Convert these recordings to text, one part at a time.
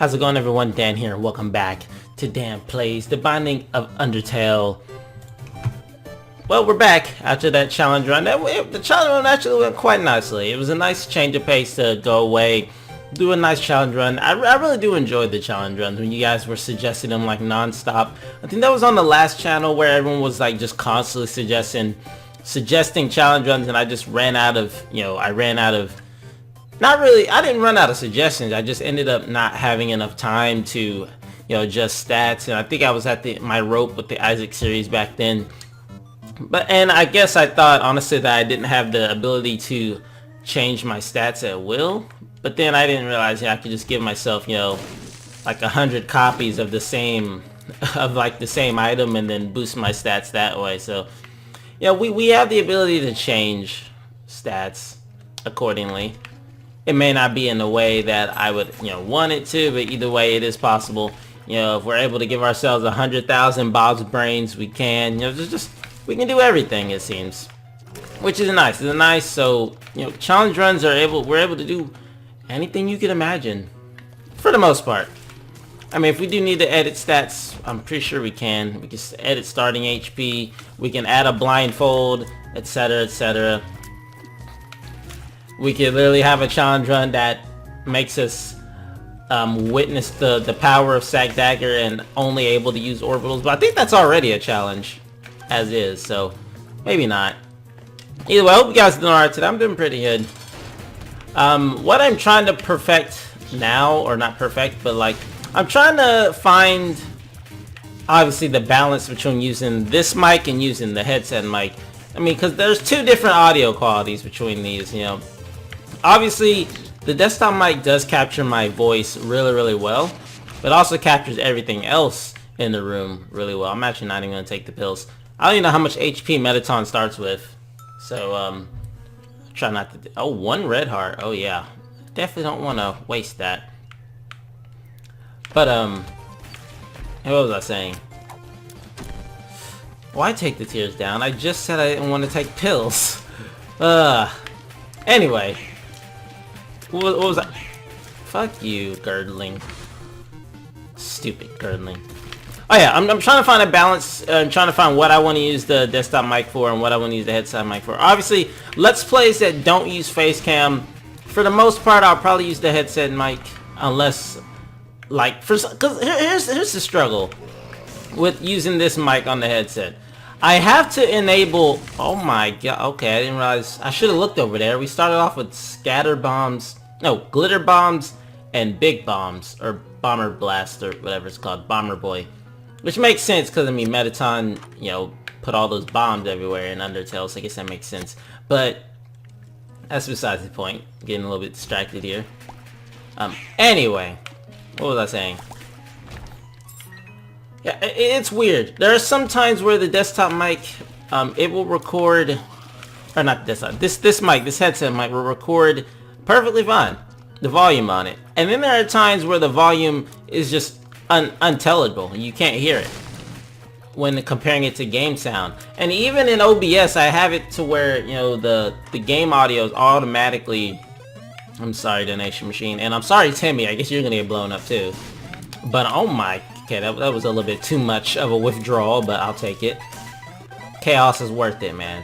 How's it going, everyone? Dan here. Welcome back to Dan Plays The Binding of Undertale. Well, we're back after that challenge run. The challenge run actually went quite nicely. It was a nice change of pace to go away, do a nice challenge run. I really do enjoy the challenge runs when you guys were suggesting them like non-stop. I think that was on the last channel where everyone was like just constantly suggesting challenge runs, and I just ran out of, I didn't run out of suggestions. I just ended up not having enough time to, adjust stats. And I think I was at my rope with the Isaac series back then. And I guess I thought, honestly, that I didn't have the ability to change my stats at will. But then I didn't realize I could just give myself, like 100 copies of the same item and then boost my stats that way. So, we have the ability to change stats accordingly. It may not be in the way that I would, want it to, but either way, it is possible. If we're able to give ourselves 100,000 Bob's brains, we can. We can do everything, it seems, which is nice. It's nice. So, challenge runs we're able to do anything you can imagine, for the most part. I mean, if we do need to edit stats, I'm pretty sure we can. We can edit starting HP. We can add a blindfold, etc., etc. We could literally have a challenge run that makes us witness the power of Sack Dagger and only able to use orbitals. But I think that's already a challenge, as is, so maybe not. Either way, I hope you guys are doing alright today. I'm doing pretty good. What I'm trying to perfect now, or not perfect, but like, I'm trying to find, obviously, the balance between using this mic and using the headset mic. I mean, because there's two different audio qualities between these, Obviously, the desktop mic does capture my voice really, really well, but also captures everything else in the room really well. I'm actually not even going to take the pills. I don't even know how much HP Mettaton starts with, so try not to. Oh, one red heart. Oh yeah, definitely don't want to waste that. But what was I saying? Why take the tears down? I just said I didn't want to take pills. Anyway. What was that? Fuck you, Girdling. Stupid Girdling. Oh yeah, I'm trying to find a balance. I'm trying to find what I want to use the desktop mic for and what I want to use the headset mic for. Obviously, Let's Plays that don't use face cam, for the most part, I'll probably use the headset mic, unless, like, because here's the struggle with using this mic on the headset. I have to enable. Oh my god. Okay, I didn't realize. I should have looked over there. We started off with scatter bombs. No, glitter bombs and big bombs, or bomber blast, or whatever it's called, bomber boy, which makes sense because I mean Mettaton, put all those bombs everywhere in Undertale, so I guess that makes sense. But that's besides the point. Getting a little bit distracted here. Anyway, what was I saying? Yeah, it's weird. There are some times where the desktop mic, it will record, or not desktop, this mic, this headset mic will record perfectly fine, the volume on it. And then there are times where the volume is just unintelligible. You can't hear it when comparing it to game sound. And even in OBS, I have it to where, the game audio is automatically, I'm sorry, Donation Machine, and I'm sorry, Timmy, I guess you're gonna get blown up too. But oh my, okay, that was a little bit too much of a withdrawal, but I'll take it. Chaos is worth it, man.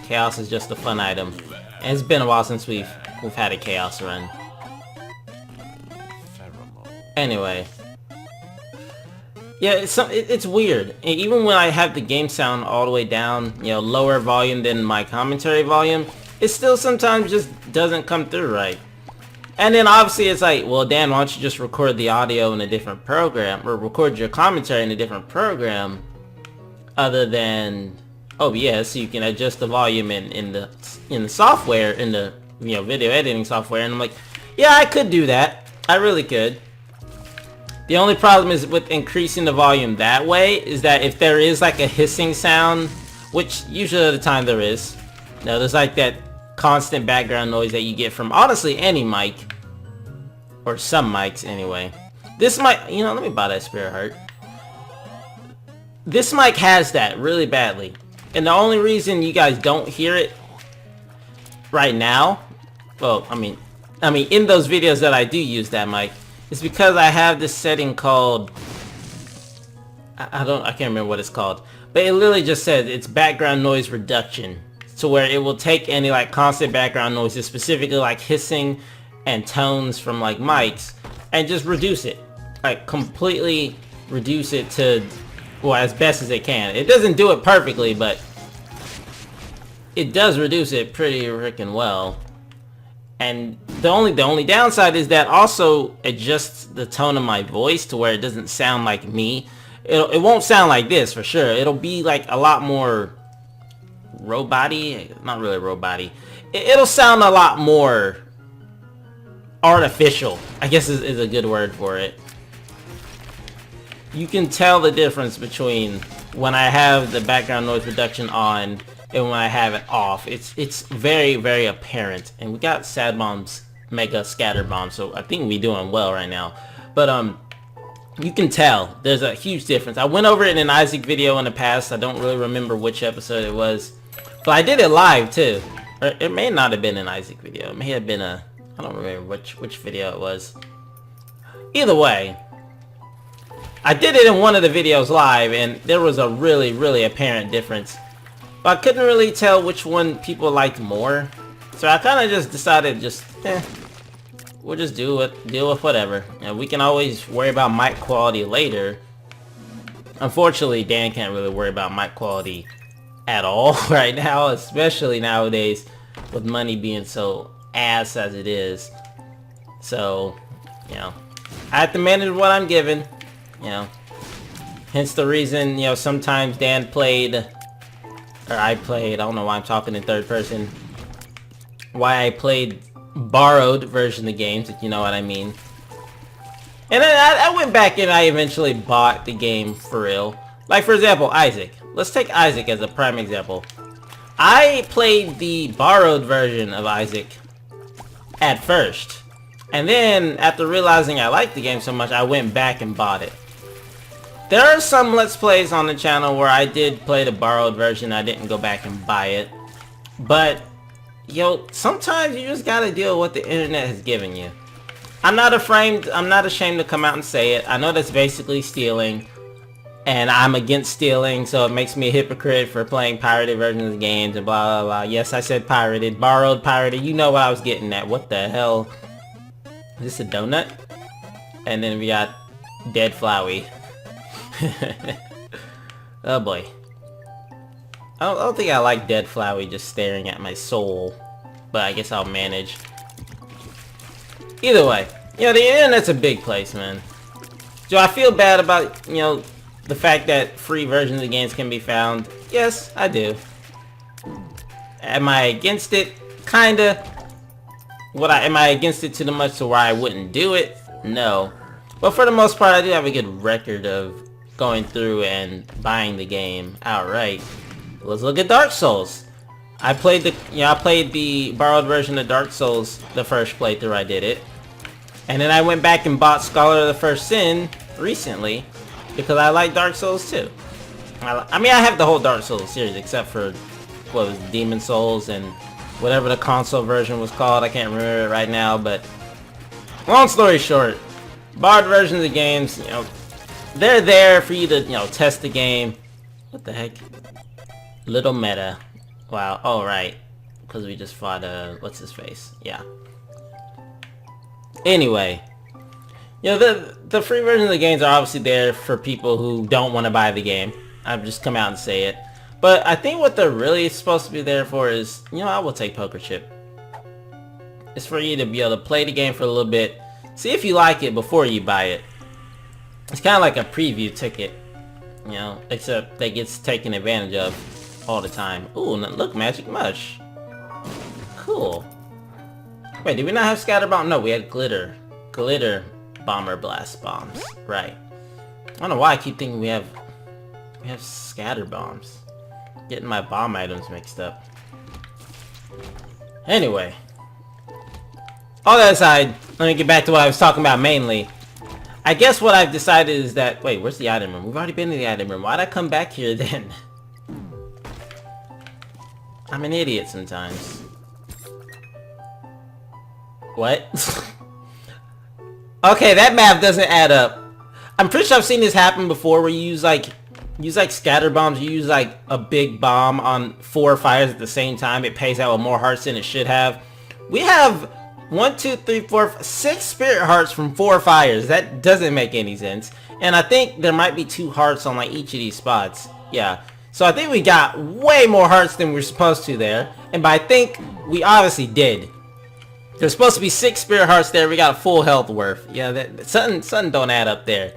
Chaos is just a fun item. And it's been a while since we've had a chaos run. Anyway. Yeah, it's weird. And even when I have the game sound all the way down, lower volume than my commentary volume, it still sometimes just doesn't come through right. And then obviously it's like, well, Dan, why don't you just record the audio in a different program, or record your commentary in a different program other than OBS, so you can adjust the volume in the software, in the video editing software. And I'm like, yeah, I could do that. I really could. The only problem is with increasing the volume that way is that if there is like a hissing sound, which usually at the time there is, there's like that constant background noise that you get from honestly any mic, or some mics anyway. This mic, let me buy that spirit heart. This mic has that really badly, and the only reason you guys don't hear it right now, well, I mean in those videos that I do use that mic, is because I have this setting called, I can't remember what it's called, but it literally just says it's background noise reduction, to where it will take any like constant background noises, specifically like hissing and tones from like mics, and just reduce it, like completely reduce it to, well, as best as it can. It doesn't do it perfectly, but it does reduce it pretty freaking well. And the only downside is that also adjusts the tone of my voice to where it doesn't sound like me. It won't sound like this for sure. It'll be like a lot more robot-y, not really robot-y. It'll sound a lot more artificial, I guess is a good word for it. You can tell the difference between when I have the background noise reduction on and when I have it off. It's very, very apparent. And we got Sad Bomb's Mega Scatter Bomb, so I think we're doing well right now. But you can tell there's a huge difference. I went over it in an Isaac video in the past. I don't really remember which episode it was, but I did it live too. Or it may not have been an Isaac video. It may have been a, I don't remember which video it was. Either way, I did it in one of the videos live, and there was a really, really apparent difference. But I couldn't really tell which one people liked more. So I kind of just decided we'll just deal with whatever. And we can always worry about mic quality later. Unfortunately, Dan can't really worry about mic quality at all right now, especially nowadays with money being so ass as it is. So, you know, I have to manage what I'm given, you know. Hence the reason, you know, sometimes Dan played, or I played, I don't know why I'm talking in third person, why I played borrowed version of games, if you know what I mean. And then I went back and I eventually bought the game for real. Like, for example, Isaac. Let's take Isaac as a prime example. I played the borrowed version of Isaac at first. And then, after realizing I liked the game so much, I went back and bought it. There are some Let's Plays on the channel where I did play the borrowed version. I didn't go back and buy it. But, yo, sometimes you just gotta deal with what the internet has given you. I'm not ashamed to come out and say it. I know that's basically stealing. And I'm against stealing, so it makes me a hypocrite for playing pirated versions of games and blah blah blah. Yes, I said pirated. Borrowed, pirated. You know what I was getting at. What the hell? Is this a donut? And then we got Dead Flowey. Oh boy. I don't think I like Dead Flowey just staring at my soul. But I guess I'll manage. Either way. You know, the internet's a big place, man. Do I feel bad about, you know, the fact that free versions of games can be found? Yes, I do. Am I against it? Kinda. Am I against it too much to where I wouldn't do it? No. But for the most part, I do have a good record of going through and buying the game outright. Let's look at Dark Souls. I played the borrowed version of Dark Souls the first playthrough I did it. And then I went back and bought Scholar of the First Sin recently because I like Dark Souls too. I mean, I have the whole Dark Souls series except for what was Demon Souls and whatever the console version was called. I can't remember it right now, but long story short, borrowed versions of games, you know, they're there for you to, you know, test the game. What the heck? Little meta. Wow. Oh, right. Because we just fought, what's his face? Yeah. Anyway. You know, the free version of the games are obviously there for people who don't want to buy the game. I've just come out and say it. But I think what they're really supposed to be there for is, you know, I will take Poker Chip. It's for you to be able to play the game for a little bit. See if you like it before you buy it. It's kind of like a preview ticket. You know, except that gets taken advantage of all the time. Ooh, look, Magic Mush. Cool. Wait, did we not have Scatter Bomb? No, we had Glitter. Glitter Bomber Blast Bombs. Right. I don't know why I keep thinking we have Scatter Bombs. Getting my bomb items mixed up. Anyway. All that aside, let me get back to what I was talking about mainly. I guess what I've decided is that... Wait, where's the item room? We've already been to the item room. Why'd I come back here then? I'm an idiot sometimes. What? Okay, that math doesn't add up. I'm pretty sure I've seen this happen before where you use like scatter bombs. You use like a big bomb on 4 fires at the same time. It pays out with more hearts than it should have. We have 1, 2, 3, 4, 6 spirit hearts from 4 fires. That doesn't make any sense. And I think there might be 2 hearts on like each of these spots. Yeah. So I think we got way more hearts than we're supposed to there. And by I think, we obviously did. There's supposed to be 6 spirit hearts there. We got a full health worth. Yeah, something don't add up there.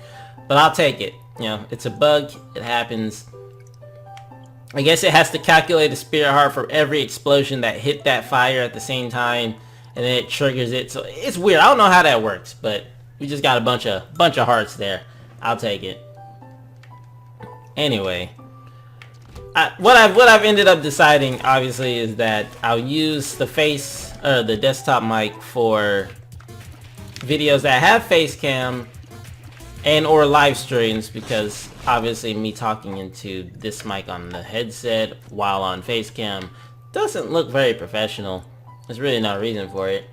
But I'll take it. You know, it's a bug. It happens. I guess it has to calculate a spirit heart for every explosion that hit that fire at the same time. And then it triggers it. So it's weird. I don't know how that works. But we just got a bunch of hearts there. I'll take it. Anyway. What I've ended up deciding, obviously, is that I'll use the desktop mic for videos that have face cam and or live streams, because obviously me talking into this mic on the headset while on face cam doesn't look very professional. There's really no reason for it.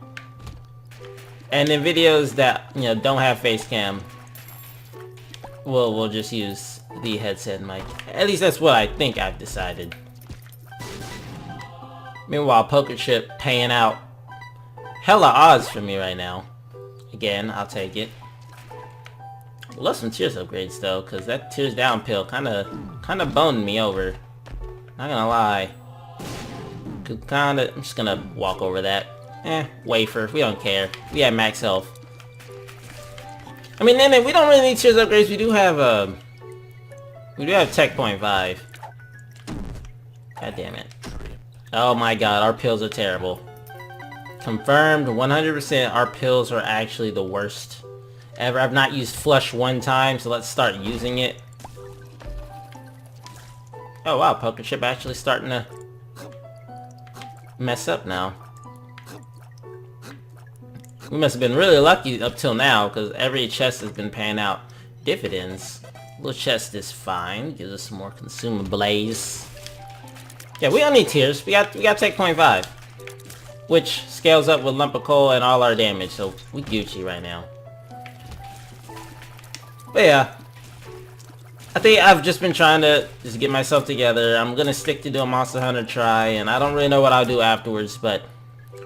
And in videos that, you know, don't have face cam, we'll just use the headset mic. At least that's what I think I've decided. Meanwhile, Poker Chip paying out hella odds for me right now. Again, I'll take it. Love some tears upgrades though, cause that tears down pill kinda boned me over. Not gonna lie. I'm just gonna walk over that. Wafer. We don't care. We have max health. I mean, then we don't really need tears upgrades. We do have Tech Point 5. God damn it. Oh my god, our pills are terrible. Confirmed 100% our pills are actually the worst ever. I've not used Flush one time, so let's start using it. Oh wow, Poker Chip actually starting to mess up now. We must have been really lucky up till now, because every chest has been paying out dividends. Little chest is fine. Gives us some more consumables. Yeah, we don't need tears. We got Tech Point 5. Which scales up with Lump of Coal and all our damage, so we Gucci right now. But yeah. I think I've just been trying to just get myself together. I'm gonna stick to doing Monster Hunter try, and I don't really know what I'll do afterwards, but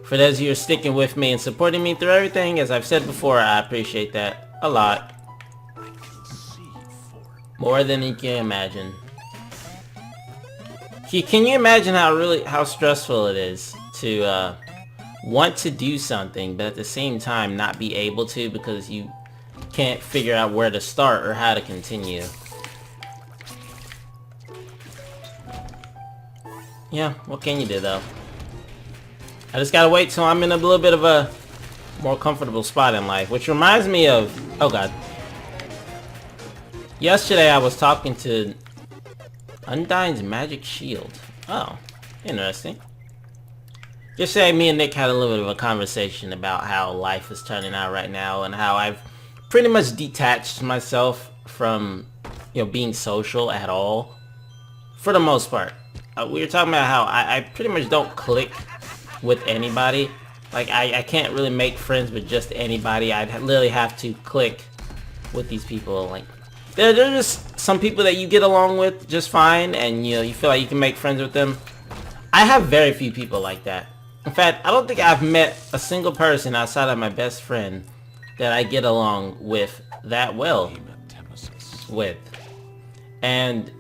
for those of you who are sticking with me and supporting me through everything, as I've said before, I appreciate that a lot. More than you can imagine. Can you imagine how stressful it is to want to do something, but at the same time not be able to because you can't figure out where to start or how to continue? Yeah, what can you do though? I just gotta wait till I'm in a little bit of a more comfortable spot in life, which reminds me of, oh god. Yesterday I was talking to Undyne's Magic Shield. Oh, interesting. Yesterday me and Nick had a little bit of a conversation about how life is turning out right now and how I've pretty much detached myself from, you know, being social at all. For the most part. We were talking about how I pretty much don't click with anybody. Like, I can't really make friends with just anybody. I'd literally have to click with these people. Like, they're just some people that you get along with just fine, and you know, you feel like you can make friends with them. I have very few people like that. In fact, I don't think I've met a single person outside of my best friend that I get along with that well with. And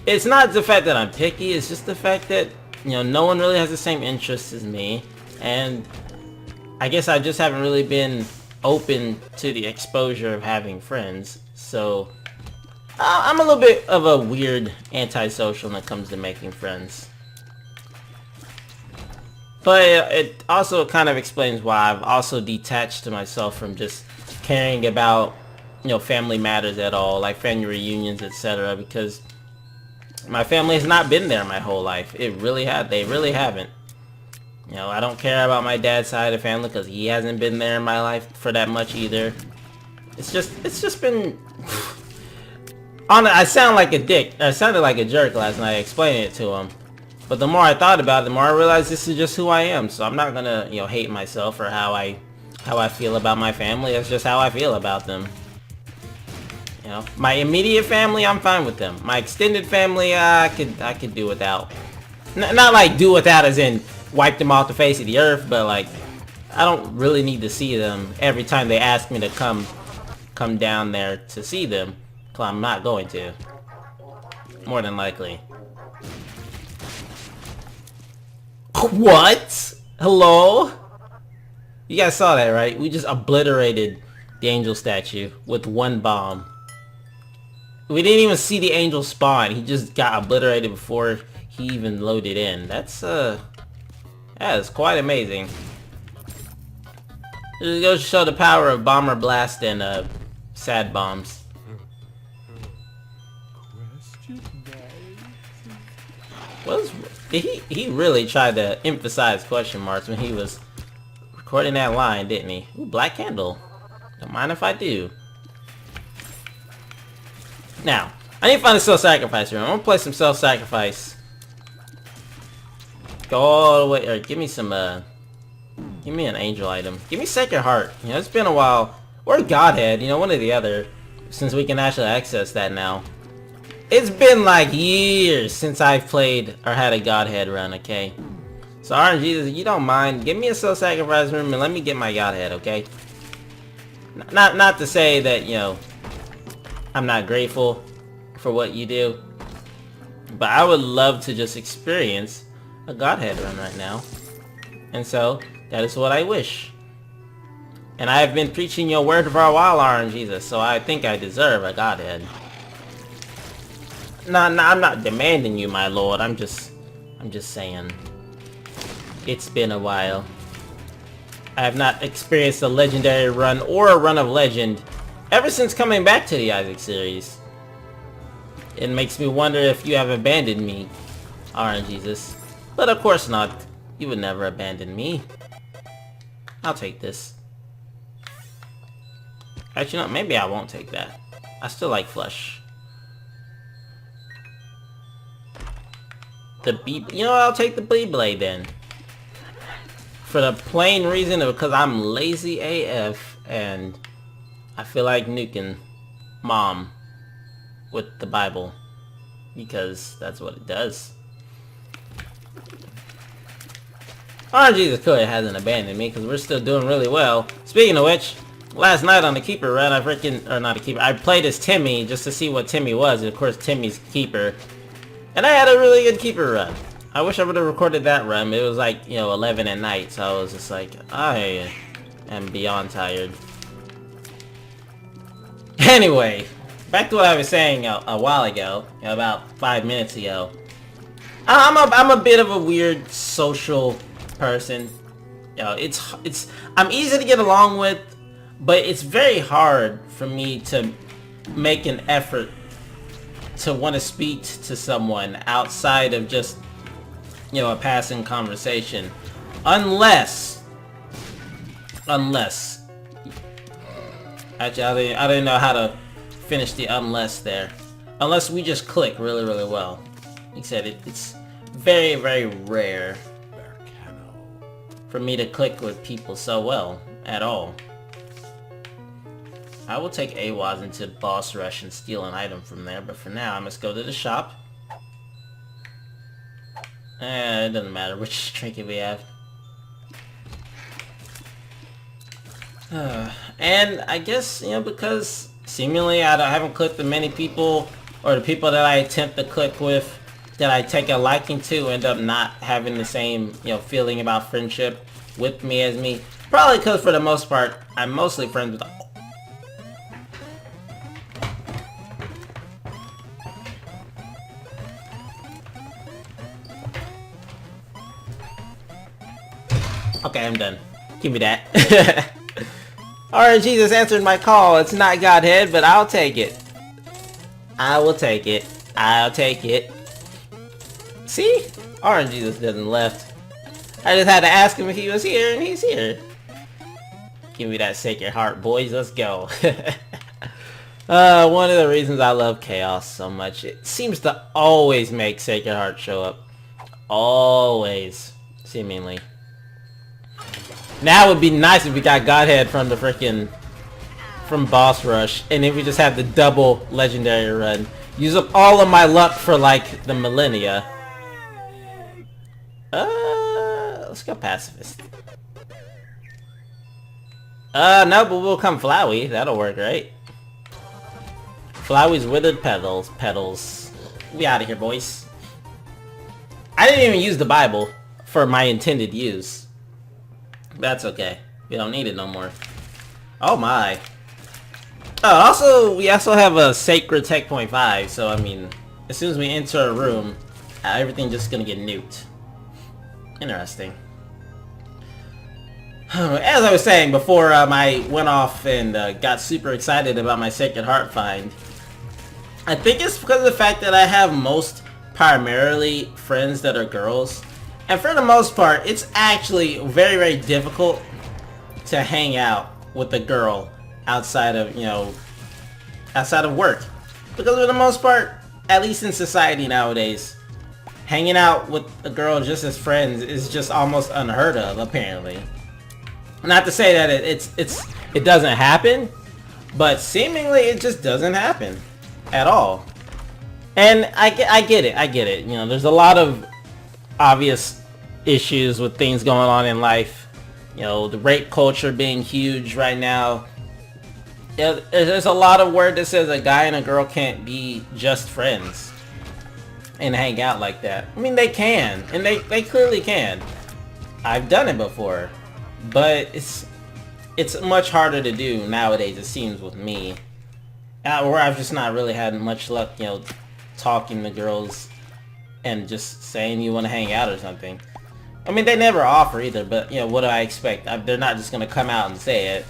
it's not the fact that I'm picky, it's just the fact that, you know, no one really has the same interests as me, and I guess I just haven't really been open to the exposure of having friends. So I'm a little bit of a weird antisocial when it comes to making friends. But it also kind of explains why I've also detached myself from just caring about, you know, family matters at all, like family reunions, etc., because my family has not been there my whole life. They really haven't. You know, I don't care about my dad's side of the family because he hasn't been there in my life for that much either. It's just been I sound like a dick. I sounded like a jerk last night explaining it to him. But the more I thought about it, the more I realized this is just who I am. So I'm not gonna, you know, hate myself for how how I feel about my family. That's just how I feel about them. You know, my immediate family, I'm fine with them. My extended family, I could do without. Not like do without as in wipe them off the face of the earth, but like I don't really need to see them every time they ask me to come down there to see them. Cause I'm not going to. More than likely. What? Hello? You guys saw that, right? We just obliterated the angel statue with one bomb. We didn't even see the angel spawn. He just got obliterated before he even loaded in. That is quite amazing. It just goes to show the power of Bomber Blast and Sad Bombs. He really tried to emphasize question marks when he was recording that line, didn't he? Ooh, black candle. Don't mind if I do. Now, I need to find a self-sacrifice room. I'm gonna play some self-sacrifice. Go all the way, or give me some, give me an angel item. Give me Sacred Heart. You know, it's been a while. Or Godhead, you know, one or the other. Since we can actually access that now. It's been like years since I've played or had a Godhead run, okay? So RNG, if you don't mind, give me a self-sacrifice room and let me get my Godhead, okay? Not to say that, you know, I'm not grateful for what you do, but I would love to just experience a Godhead run right now. And so, that is what I wish. And I have been preaching your word for a while, RNG, so I think I deserve a Godhead. No, I'm not demanding you, my lord. I'm just saying. It's been a while. I have not experienced a legendary run or a run of legend ever since coming back to the Isaac series. It makes me wonder if you have abandoned me, RNG. But of course not. You would never abandon me. I'll take this. Actually, no, maybe I won't take that. I still like flush. The B, you know, I'll take the B-blade then. For the plain reason of because I'm lazy AF and I feel like nuking mom with the Bible because that's what it does. RNG clearly hasn't abandoned me because we're still doing really well. Speaking of which, last night on the Keeper run, I played as Timmy just to see what Timmy was, and of course Timmy's Keeper. And I had a really good Keeper run. I wish I would have recorded that run. It was like, you know, 11 at night, so I was just like, I am beyond tired. Anyway, back to what I was saying a while ago, you know, about 5 minutes ago. I'm a bit of a weird social person. You know, I'm easy to get along with, but it's very hard for me to make an effort to want to speak to someone outside of just, you know, a passing conversation. Unless actually I didn't know how to finish the unless there. Unless we just click really, really well. Like I said, it's very, very rare for me to click with people so well at all. I will take AWAS into Boss Rush and steal an item from there, but for now I must go to the shop. It doesn't matter which trinket we have. And I guess, you know, because seemingly I haven't clicked with many people, or the people that I attempt to click with that I take a liking to end up not having the same, you know, feeling about friendship with me as me. Probably because for the most part, I'm mostly friends with... Okay, I'm done. Give me that. RNG just answered my call. It's not Godhead, but I'll take it. I will take it. I'll take it. See? RNG just doesn't left. I just had to ask him if he was here, and he's here. Give me that Sacred Heart, boys. Let's go. One of the reasons I love Chaos so much, it seems to always make Sacred Heart show up. Always. Seemingly. Now it would be nice if we got Godhead from the freaking from Boss Rush, and then we just have the double legendary run. Use up all of my luck for like the millennia. Let's go pacifist. No, but we'll come Flowey. That'll work, right? Flowey's withered petals. We out of here, boys. I didn't even use the Bible for my intended use. That's okay. We don't need it no more. Oh my. We also have a Sacred Tech Point 5, so I mean, as soon as we enter a room, everything's just gonna get nuked. Interesting. As I was saying before I went off and got super excited about my Sacred Heart find, I think it's because of the fact that I have primarily friends that are girls. And for the most part, it's actually very, very difficult to hang out with a girl outside of, outside of work. Because for the most part, at least in society nowadays, hanging out with a girl just as friends is just almost unheard of, apparently. Not to say that it doesn't happen, but seemingly it just doesn't happen at all. And I get it. There's a lot of obvious issues with things going on in life. The rape culture being huge right now. There's a lot of word that says a guy and a girl can't be just friends and hang out like that. I mean, they can, and they clearly can. I've done it before, but it's much harder to do nowadays, it seems, with me. Where I've just not really had much luck, talking to girls and just saying you want to hang out or something. I mean, they never offer either, but what do I expect? They're not just gonna come out and say it.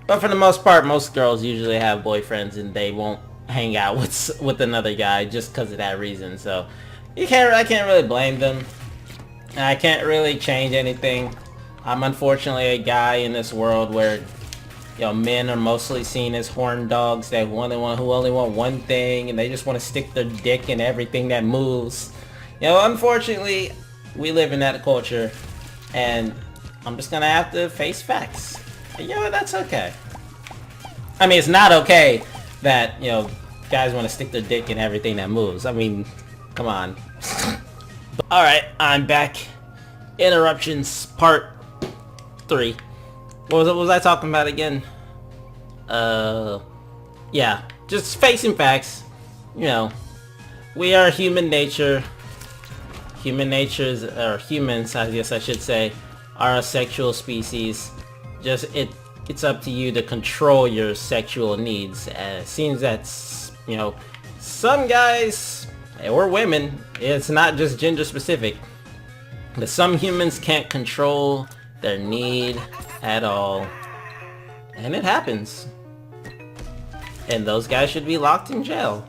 But for the most part, most girls usually have boyfriends and they won't hang out with another guy just because of that reason. So I can't really blame them. And I can't really change anything. I'm unfortunately a guy in this world where men are mostly seen as horn dogs that who only want one thing, and they just want to stick their dick in everything that moves. Unfortunately, we live in that culture, and I'm just gonna have to face facts. And that's okay. I mean, it's not okay that, guys want to stick their dick in everything that moves. I mean, come on. Alright, I'm back. Interruptions, part 3. What was I talking about again? Yeah, just facing facts. We are human nature. Humans, I guess I should say, are a sexual species. It's up to you to control your sexual needs. It seems that, some guys, or women, it's not just gender specific, but some humans can't control their need at all. And it happens. And those guys should be locked in jail.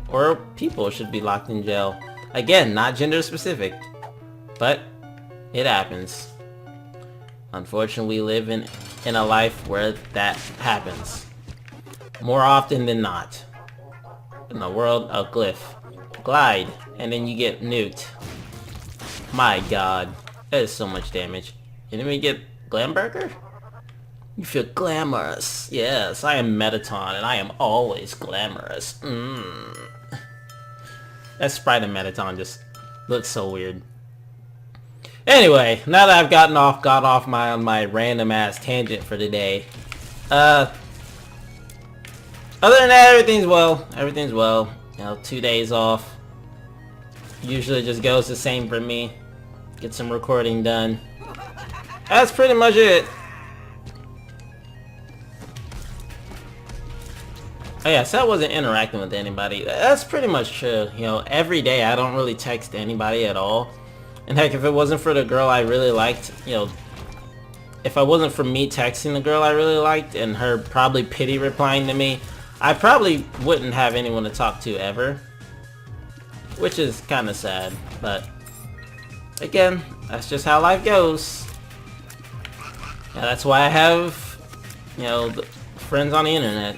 Or people should be locked in jail. Again, not gender specific. But it happens. Unfortunately, we live in a life where that happens. More often than not. In the world of Glyph. Glide. And then you get nuked. My god. That is so much damage. And then we get Glamburger? You feel glamorous. Yes, I am Mettaton, and I am always glamorous. That sprite of Mettaton just looks so weird. Anyway, now that I've got off my random ass tangent for today. Other than that, everything's well. 2 days off. Usually just goes the same for me. Get some recording done. That's pretty much it. Oh yeah, so I wasn't interacting with anybody. That's pretty much true. Every day I don't really text anybody at all. And heck, if it wasn't for the girl I really liked, if it wasn't for me texting the girl I really liked and her probably pity replying to me, I probably wouldn't have anyone to talk to ever. Which is kind of sad, but again, that's just how life goes. Yeah, that's why I have, friends on the internet.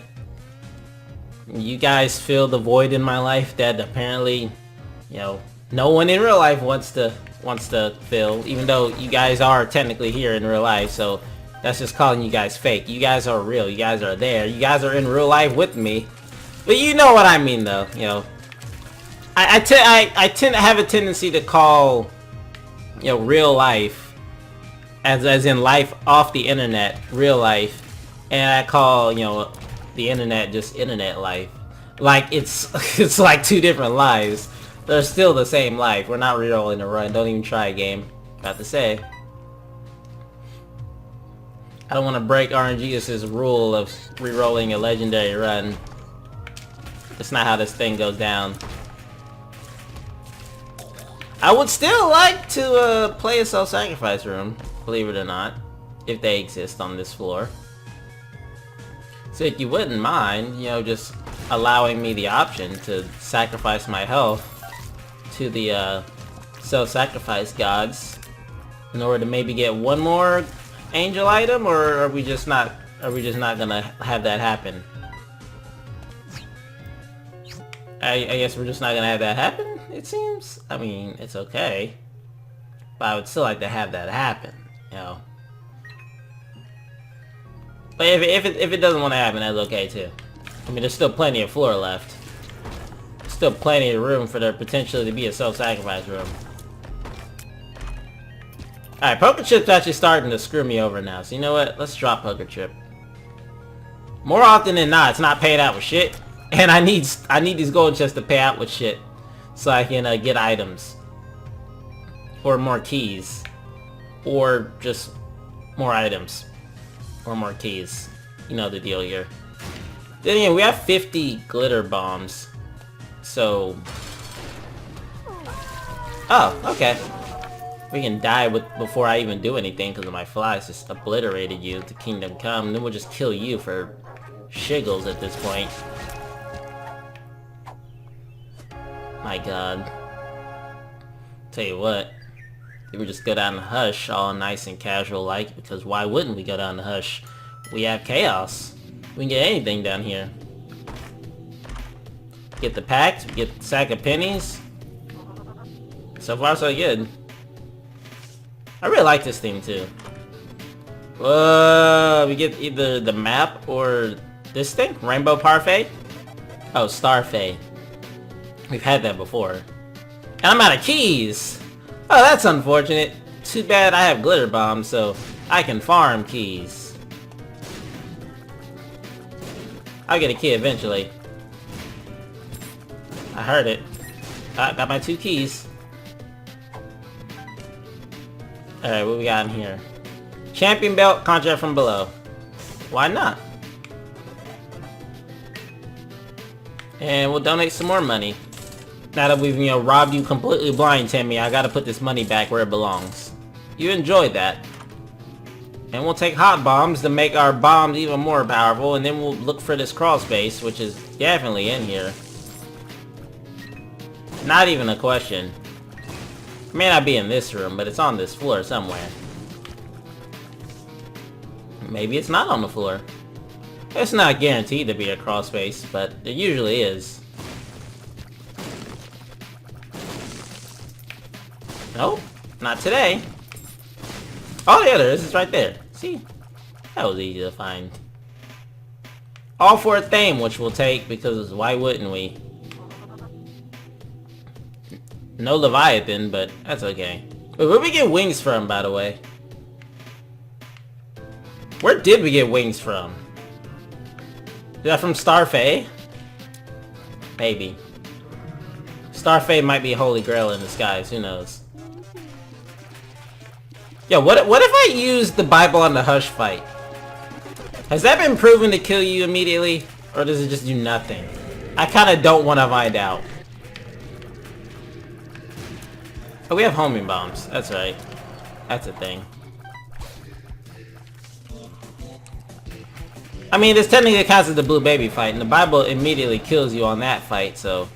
You guys fill the void in my life that apparently, no one in real life wants to wants to fill, even though you guys are technically here in real life, so that's just calling you guys fake. You guys are real. You guys are there. You guys are in real life with me. But you know what I mean, though. You know, I tend to have a tendency to call, you know, real life, as in life off the internet, real life, and I call, you know, the internet just internet life. Like it's like two different lives. They're still the same life. We're not rerolling a run. Don't even try a game. About to say. I don't want to break RNG's rule of rerolling a legendary run. That's not how this thing goes down. I would still like to play a self-sacrifice room, believe it or not, if they exist on this floor. So if you wouldn't mind, you know, just allowing me the option to sacrifice my health to the self-sacrifice gods in order to maybe get one more angel item, or are we just not gonna have that happen? I guess we're just not gonna have that happen, it seems. I mean, it's okay, but I would still like to have that happen, you know. But if it doesn't want to happen, that's okay too. I mean, there's still plenty of floor left. Still plenty of room for there potentially to be a self-sacrifice room. Alright, Poker Chip's actually starting to screw me over now, so you know what? Let's drop Poker Chip. More often than not, it's not paid out with shit. And I need these gold chests to pay out with shit, so I can get items. Or more keys. Or just more items. Or more keys. You know the deal here. Then again, we have 50 glitter bombs. So... oh, okay. We can die before I even do anything because of my flies just obliterated you to Kingdom Come. And then we'll just kill you for shiggles at this point. My god. Tell you what. We just go down to Hush all nice and casual like, because why wouldn't we go down to Hush? We have chaos. We can get anything down here. Get the packs, get the sack of pennies. So far so good. I really like this thing too. Whoa, we get either the map or this thing? Rainbow Parfait? Oh, Starfait. We've had that before. And I'm out of keys! Oh, that's unfortunate. Too bad I have glitter bombs, so I can farm keys. I'll get a key eventually. I heard it. I got my 2 keys. Alright, what we got in here? Champion belt, contract from below. Why not? And we'll donate some more money. Now that we've, you know, robbed you completely blind, Timmy, I gotta put this money back where it belongs. You enjoyed that. And we'll take hot bombs to make our bombs even more powerful, and then we'll look for this crawl space, which is definitely in here. Not even a question. It may not be in this room, but it's on this floor somewhere. Maybe it's not on the floor. It's not guaranteed to be a crawl space, but it usually is. Nope, not today. Oh yeah, there is. It's right there. See? That was easy to find. All for a theme, which we'll take, because why wouldn't we? No Leviathan, but that's okay. Wait, where'd we get wings from, by the way? Where did we get wings from? Is that from Starfait? Maybe. Starfait might be Holy Grail in disguise, who knows? Yo, what if I use the Bible on the Hush fight? Has that been proven to kill you immediately? Or does it just do nothing? I kinda don't want to find out. Oh, we have homing bombs. That's right. That's a thing. I mean, this technically counts as the blue baby fight, and the Bible immediately kills you on that fight, so...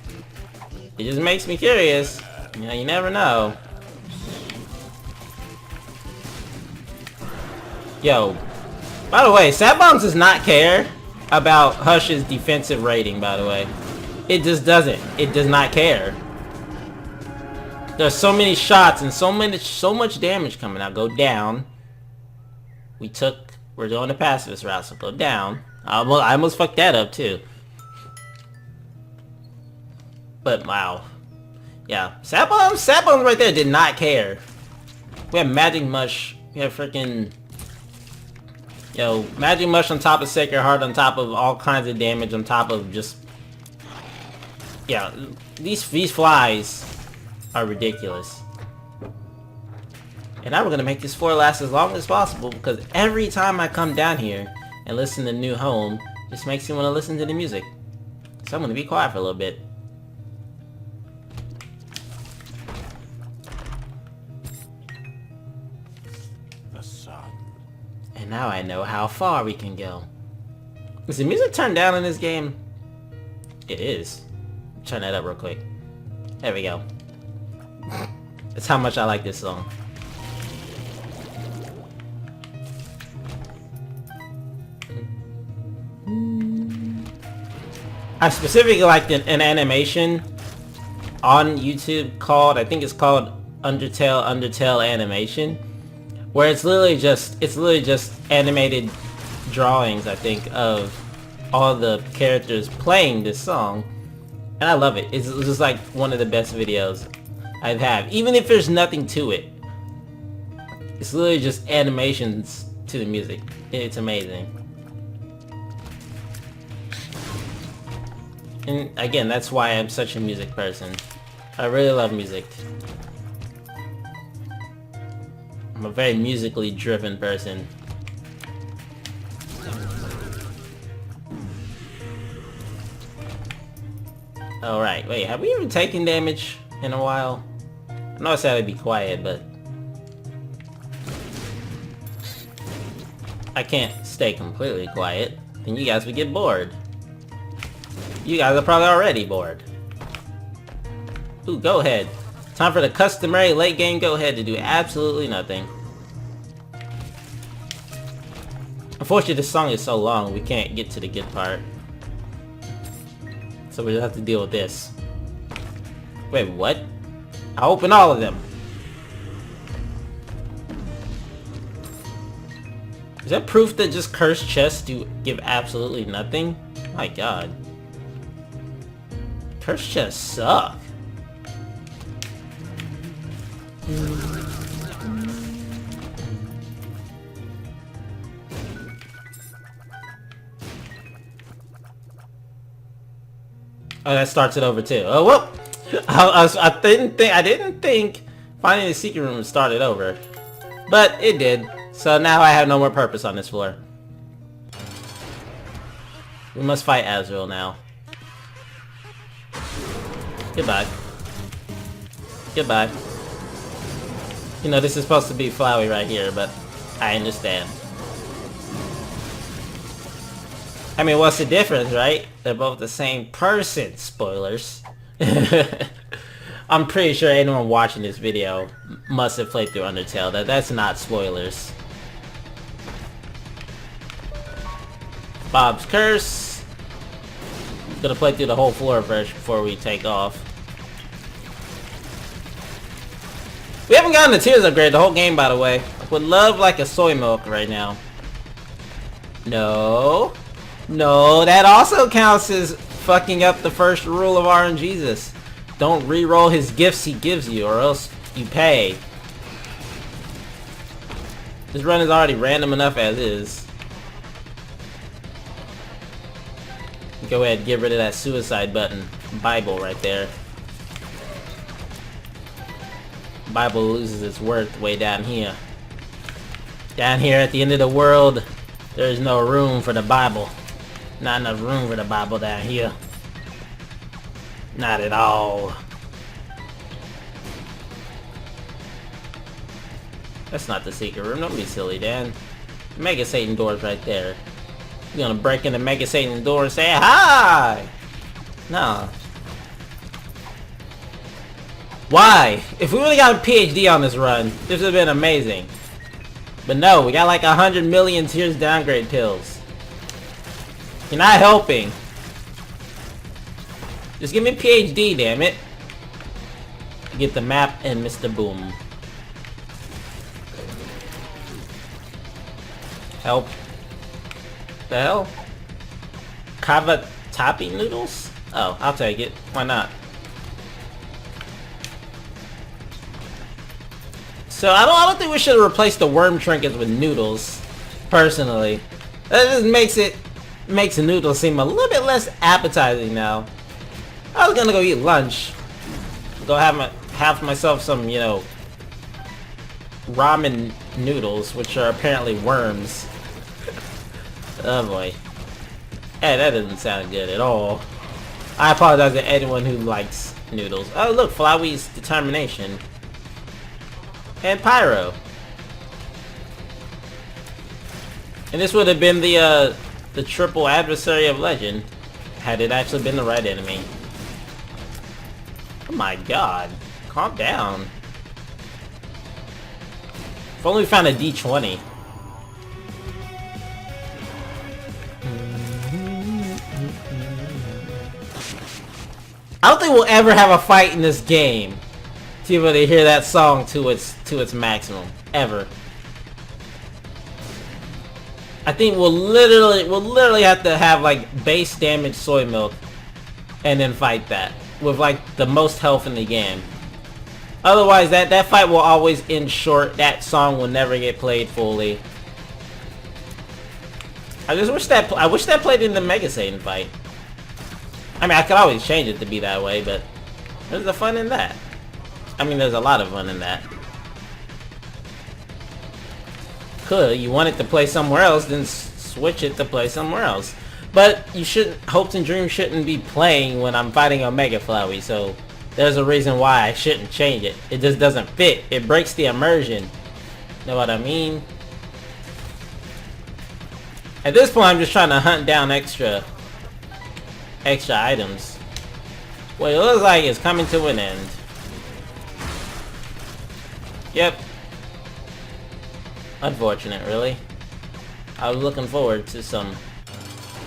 it just makes me curious. You know, you never know. Yo. By the way, Sad Bombs does not care about Hush's defensive rating, by the way. It just doesn't. It does not care. There's so many shots and so much damage coming out. Go down. We're doing the pacifist route, so go down. I almost fucked that up too. But wow. Yeah. Sapbones right there did not care. We have Magic Mush. We have freaking... Yo, Magic Mush on top of Sacred Heart, on top of all kinds of damage, on top of just... Yeah, these flies are ridiculous. And now we're gonna make this floor last as long as possible, because every time I come down here and listen to New Home, just makes me want to listen to the music. So I'm gonna be quiet for a little bit. The sun. And now I know how far we can go. Is the music turned down in this game? It is. Turn that up real quick. There we go. That's how much I like this song. I specifically liked an animation on YouTube called, I think it's called Undertale animation, where it's literally just animated drawings, I think, of all the characters playing this song, and I love it. It's just like one of the best videos I've had, even if there's nothing to it. It's literally just animations to the music. It's amazing. And again, that's why I'm such a music person. I really love music. I'm a very musically driven person. Alright, wait, have we even taken damage in a while? I know I said I'd be quiet, but... I can't stay completely quiet, then you guys would get bored. You guys are probably already bored. Ooh, go ahead. Time for the customary late game go ahead to do absolutely nothing. Unfortunately, this song is so long, we can't get to the good part. So we just have to deal with this. Wait, what? I open all of them. Is that proof that just cursed chests do give absolutely nothing? My god. Cursed chests suck. Oh, that starts it over too. Oh, whoop! I didn't think finding the secret room started over, but it did. So now I have no more purpose on this floor. We must fight Azrael now. Goodbye. Goodbye. You know, this is supposed to be Flowey right here, but I understand. I mean, what's the difference, right? They're both the same person. Spoilers. I'm pretty sure anyone watching this video must have played through Undertale. That's not spoilers. Bob's Curse. Gonna play through the whole floor first before we take off. We haven't gotten the Tears upgrade the whole game, by the way. I would love like a soy milk right now. No. No, that also counts as fucking up the first rule of RNGesus. Don't re-roll his gifts he gives you, or else you pay. This run is already random enough as is. Go ahead, get rid of that suicide button. Bible right there. Bible loses its worth way down here. Down here at the end of the world, there is no room for the Bible. Not enough room for the Bible down here. Not at all. That's not the secret room. Don't be silly, Dan. Mega Satan door's right there. You're gonna break into Mega Satan's door and say hi! No. Why? If we would've got a PhD on this run, this would've been amazing. But no, we got like 100 million Tears downgrade pills. You're not helping. Just give me a PhD, damn it. get the map and Mr. Boom. Help. The hell? Cavatappi noodles? Oh, I'll take it. Why not? So I don't think we should have replaced the worm trinkets with noodles. Personally, that just makes the noodles seem a little bit less appetizing now. I was gonna go eat lunch, go have myself some, you know, ramen noodles, which are apparently worms. Oh boy. Hey, that doesn't sound good at all. I apologize to anyone who likes noodles. Oh look, Flowey's determination. And Pyro. And this would have been the triple adversary of legend, had it actually been the right enemy. Oh my god. Calm down. If only we found a D20. I don't think we'll ever have a fight in this game to be able to hear that song to its maximum. Ever. I think we'll literally have to have like base damage soy milk and then fight that with like the most health in the game. Otherwise that fight will always end short. That song will never get played fully. I wish that played in the Mega Satan fight. I mean, I could always change it to be that way, but there's the fun in that. I mean, there's a lot of fun in that. You want it to play somewhere else, then switch it to play somewhere else. But you shouldn't, hopes and dreams shouldn't be playing when I'm fighting Omega Flowey, so there's a reason why I shouldn't change it. It just doesn't fit. It breaks the immersion. Know what I mean? At this point, I'm just trying to hunt down extra items. Well, it looks like it's coming to an end. Yep. Unfortunate, really. I was looking forward to some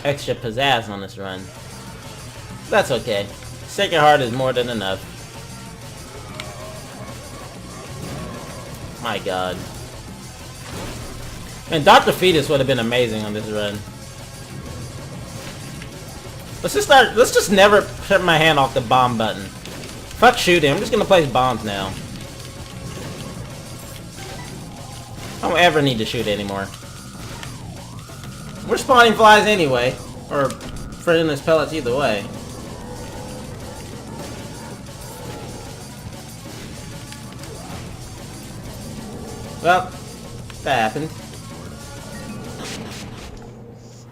extra pizzazz on this run. That's okay. Sacred Heart is more than enough. My god. And Dr. Fetus would have been amazing on this run. Let's just never turn my hand off the bomb button. Fuck shooting, I'm just gonna place bombs now. I don't ever need to shoot anymore. We're spawning flies anyway. Or friendless pellets either way. Well, that happened.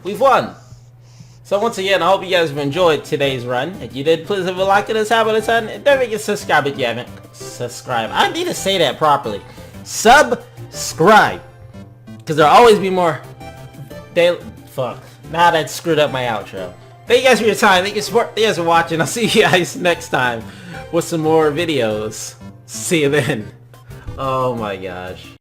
We've won! So once again, I hope you guys have enjoyed today's run. If you did, please leave a like and how about a ton. And don't forget to subscribe if you haven't subscribed. I need to say that properly. Subscribe. Because there'll always be more daily... Fuck. Now that screwed up my outro. Thank you guys for your time. Thank you guys for watching. I'll see you guys next time with some more videos. See you then. Oh my gosh.